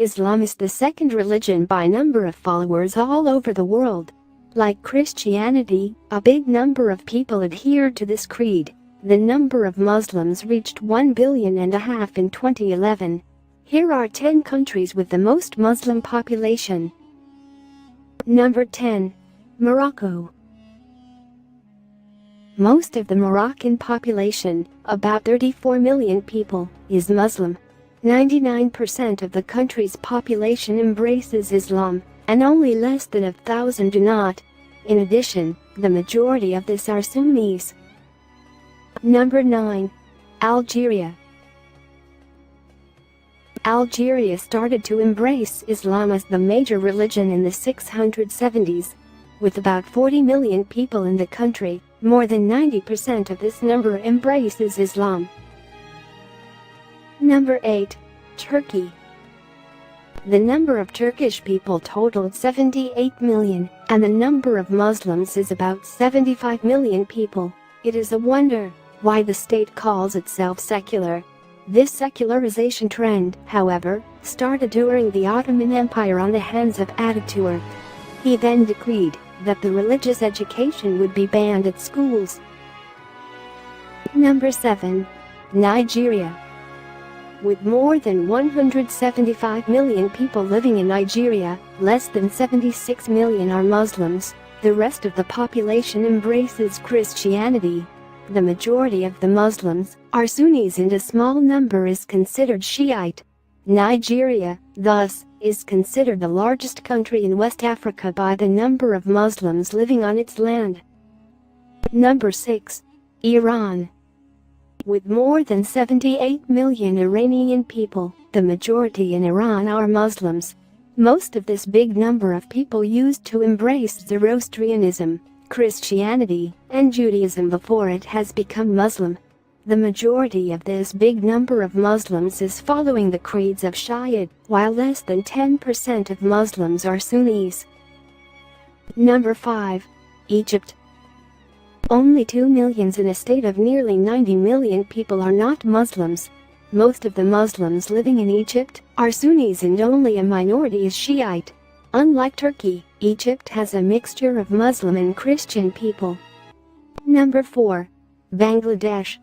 Islam is the second religion by number of followers all over the world. Like Christianity, a big number of people adhere to this creed. The number of Muslims reached 1.5 billion in 2011. Here are 10 countries with the most Muslim population. Number 10. Morocco. Most of the Moroccan population, about 34 million people, is Muslim. 99% of the country's population embraces Islam, and only less than 1,000 do not. In addition, the majority of this are Sunnis. Number 9. Algeria. Algeria started to embrace Islam as the major religion in the 670s. With about 40 million people in the country, more than 90% of this number embraces Islam. Number 8. Turkey. The number of Turkish people totaled 78 million, and the number of Muslims is about 75 million people. It is a wonder why the state calls itself secular. This secularization trend, however, started during the Ottoman Empire on the hands of Ataturk. He then decreed that the religious education would be banned at schools. Number 7. Nigeria. With more than 175 million people living in Nigeria, less than 76 million are Muslims. The rest of the population embraces Christianity. The majority of the Muslims are Sunnis and a small number is considered Shiite. Nigeria, thus, is considered the largest country in West Africa by the number of Muslims living on its land. Number 6. Iran. With more than 78 million Iranian people, the majority in Iran are Muslims. Most of this big number of people used to embrace Zoroastrianism, Christianity, and Judaism before it has become Muslim. The majority of this big number of Muslims is following the creeds of Shiite, while less than 10% of Muslims are Sunnis. Number 5. Egypt. Only 2 million in a state of nearly 90 million people are not Muslims. Most of the Muslims living in Egypt are Sunnis and only a minority is Shiite. Unlike Turkey, Egypt has a mixture of Muslim and Christian people. Number 4. Bangladesh.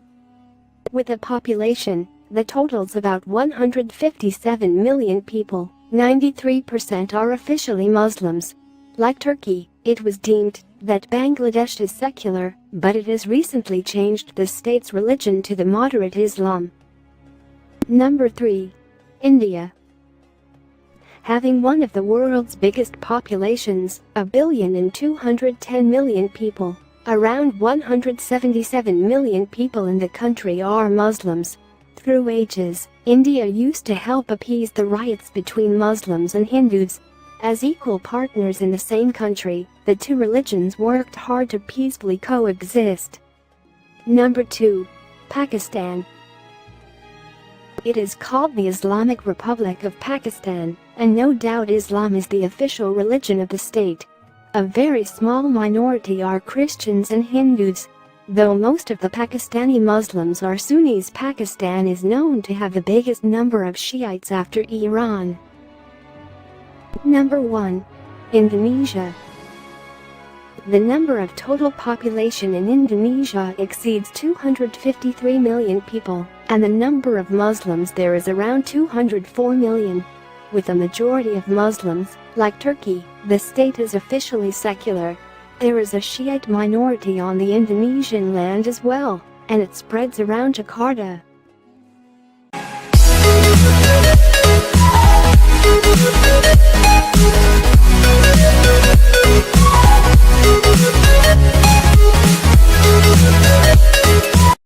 With a population that totals about 157 million people, 93% are officially Muslims. Like Turkey, it was deemed that Bangladesh is secular, but it has recently changed the state's religion to the moderate Islam. Number 3. India. Having one of the world's biggest populations, 1.210 billion people, around 177 million people in the country are Muslims. Through ages, India used to help appease the riots between Muslims and Hindus. As equal partners in the same country, the two religions worked hard to peacefully coexist. Number 2. Pakistan. It is called the Islamic Republic of Pakistan, and no doubt Islam is the official religion of the state. A very small minority are Christians and Hindus. Though most of the Pakistani Muslims are Sunnis, Pakistan is known to have the biggest number of Shiites after Iran. Number 1. Indonesia. The number of total population in Indonesia exceeds 253 million people, and the number of Muslims there is around 204 million. With a majority of Muslims, like Turkey, the state is officially secular. There is a Shiite minority on the Indonesian land as well, and it spreads around Jakarta.